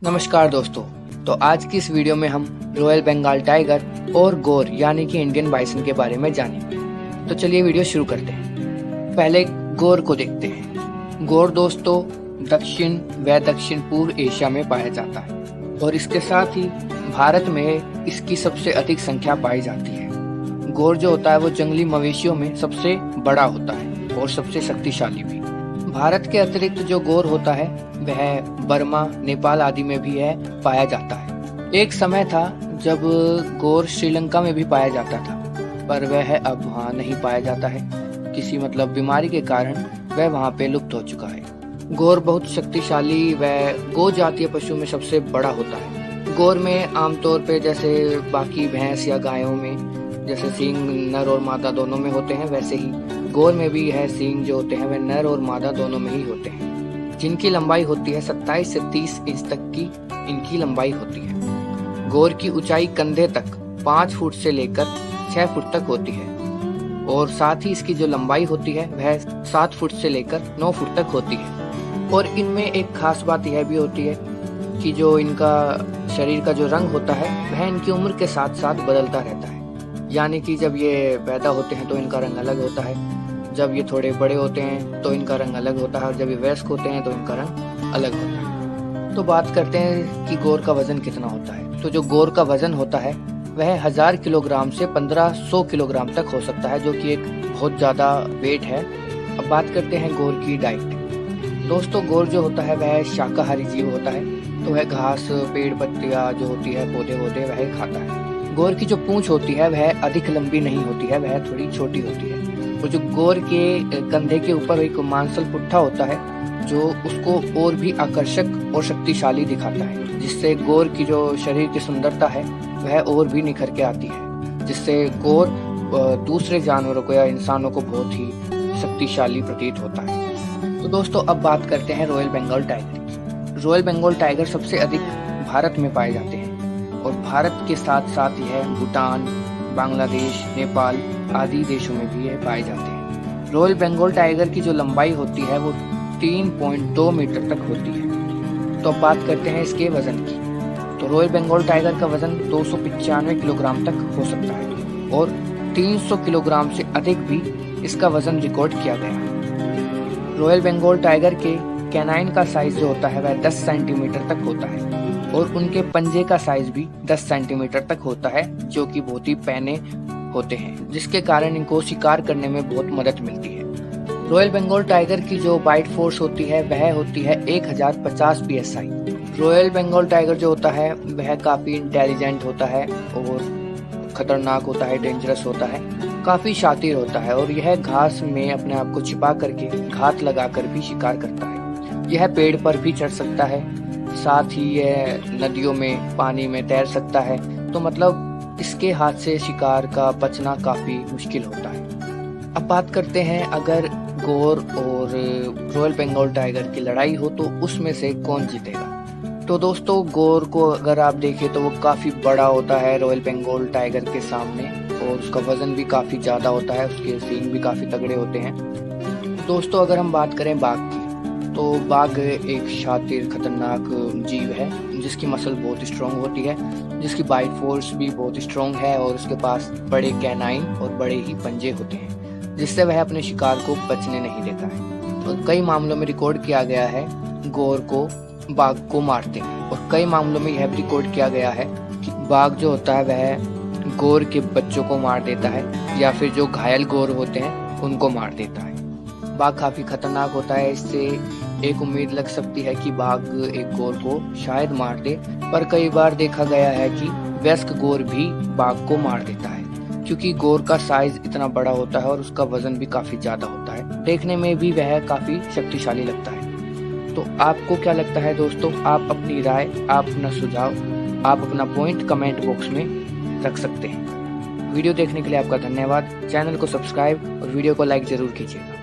नमस्कार दोस्तों। तो आज की इस वीडियो में हम रॉयल बंगाल टाइगर और गोर यानी कि इंडियन बाइसन के बारे में जानेंगे। तो चलिए वीडियो शुरू करते हैं। पहले गोर को देखते हैं। गोर दोस्तों दक्षिण व दक्षिण पूर्व एशिया में पाया जाता है और इसके साथ ही भारत में इसकी सबसे अधिक संख्या पाई जाती है। गोर जो होता है वो जंगली मवेशियों में सबसे बड़ा होता है और सबसे शक्तिशाली भी। भारत के अतिरिक्त जो गोर होता है वह बर्मा, नेपाल आदि में भी पाया जाता है। एक समय था जब गोर श्रीलंका में भी पाया जाता था, पर वह अब वहाँ नहीं पाया जाता है। किसी बीमारी के कारण वह वहाँ पे लुप्त हो चुका है। गोर बहुत शक्तिशाली व गो जातीय पशु में सबसे बड़ा होता है। गोर में आमतौर पे जैसे बाकी भैंस या गायों में जैसे सींग नर और मादा दोनों में होते हैं, वैसे ही गोर में भी सींग जो होते हैं वह नर और मादा दोनों में ही होते हैं, जिनकी लंबाई होती है 27 से 30 इंच तक की इनकी लंबाई होती है। गोर की ऊंचाई कंधे तक 5 फुट से लेकर 6 फुट तक होती है और साथ ही इसकी जो लंबाई होती है वह 7 फुट से लेकर 9 फुट तक होती है। और इनमें एक खास बात यह भी होती है कि जो इनका शरीर का जो रंग होता है वह इनकी उम्र के साथ साथ बदलता रहता है। यानी कि जब ये पैदा होते हैं तो इनका रंग अलग होता है, जब ये थोड़े बड़े होते हैं तो इनका रंग अलग होता है और जब ये वयस्क होते हैं तो इनका रंग अलग होता है। तो बात करते हैं कि गोर का वजन कितना होता है। तो जो गोर का वजन होता है वह 1000 किलोग्राम से 1500 किलोग्राम तक हो सकता है, जो कि एक बहुत ज्यादा वेट है। अब बात करते हैं गोर की डाइट। दोस्तों गोर जो होता है वह शाकाहारी जीव होता है, तो वह घास, पेड़ पत्तियां जो होती है, पौधे वह खाता है। गोर की जो पूंछ होती है वह अधिक लंबी नहीं होती है, वह थोड़ी छोटी होती है। और जो गोर के कंधे के ऊपर एक मांसल पुट्ठा होता है जो उसको और भी आकर्षक और शक्तिशाली दिखाता है, जिससे गोर की जो शरीर की सुंदरता है वह और भी निखर के आती है, जिससे गोर दूसरे जानवरों को या इंसानों को बहुत ही शक्तिशाली प्रतीत होता है। तो दोस्तों अब बात करते हैं रॉयल बंगाल टाइगर की। रॉयल बंगाल टाइगर सबसे अधिक भारत में पाए जाते हैं और भारत के साथ साथ यह भूटान, बांग्लादेश, नेपाल आदि देशों में भी पाए जाते हैं। रॉयल बंगाल टाइगर की जो लंबाई होती है वो 3.2 मीटर तक होती है। तो अब बात करते हैं इसके वजन की। तो रॉयल बंगाल टाइगर का वजन 295 किलोग्राम तक हो सकता है और 300 किलोग्राम से अधिक भी इसका वजन रिकॉर्ड किया गया है। रॉयल बंगाल टाइगर के कैनाइन का साइज जो होता है वह 10 सेंटीमीटर तक होता है और उनके पंजे का साइज भी 10 सेंटीमीटर तक होता है, जो कि बहुत ही पैने होते हैं, जिसके कारण इनको शिकार करने में बहुत मदद मिलती है। रॉयल बंगाल टाइगर की जो बाइट फोर्स होती है वह होती है 1050 psi। रॉयल बंगाल टाइगर जो होता है वह काफी इंटेलिजेंट होता है और खतरनाक होता है, डेंजरस होता है, काफी शातिर होता है और यह घास में अपने आप को छिपा करके घात लगाकर भी शिकार करता है। यह पेड़ पर भी चढ़ सकता है, साथ ही यह नदियों में, पानी में तैर सकता है। तो इसके हाथ से शिकार का बचना काफी मुश्किल होता है। अब बात करते हैं अगर गोर और रॉयल बंगाल टाइगर की लड़ाई हो तो उसमें से कौन जीतेगा। तो दोस्तों गोर को अगर आप देखें तो वो काफी बड़ा होता है रॉयल बंगाल टाइगर के सामने और उसका वजन भी काफी ज्यादा होता है, उसके सींग भी काफी तगड़े होते हैं। दोस्तों अगर हम बात करें बाघ की, तो बाघ एक शातिर खतरनाक जीव है जिसकी मसल बहुत स्ट्रॉन्ग होती है, जिसकी बाइट फोर्स भी बहुत स्ट्रॉन्ग है और उसके पास बड़े कैनाइन और बड़े ही पंजे होते हैं, जिससे वह अपने शिकार को बचने नहीं देता है। तो कई मामलों में रिकॉर्ड किया गया है गोर को बाघ को मारते हैं और कई मामलों में यह भी रिकॉर्ड किया गया है कि बाघ जो होता है वह गोर के बच्चों को मार देता है या फिर जो घायल गोर होते हैं उनको मार देता है। बाघ काफी खतरनाक होता है, इससे एक उम्मीद लग सकती है कि बाघ एक गोर को शायद मार दे, पर कई बार देखा गया है कि वयस्क गोर भी बाघ को मार देता है, क्योंकि गोर का साइज इतना बड़ा होता है और उसका वजन भी काफी ज्यादा होता है। देखने में भी वह काफी शक्तिशाली लगता है। तो आपको क्या लगता है दोस्तों? आप अपनी राय, आप अपना सुझाव, आप अपना पॉइंट कमेंट बॉक्स में रख सकते हैं। वीडियो देखने के लिए आपका धन्यवाद। चैनल को सब्सक्राइब और वीडियो को लाइक जरूर कीजिएगा।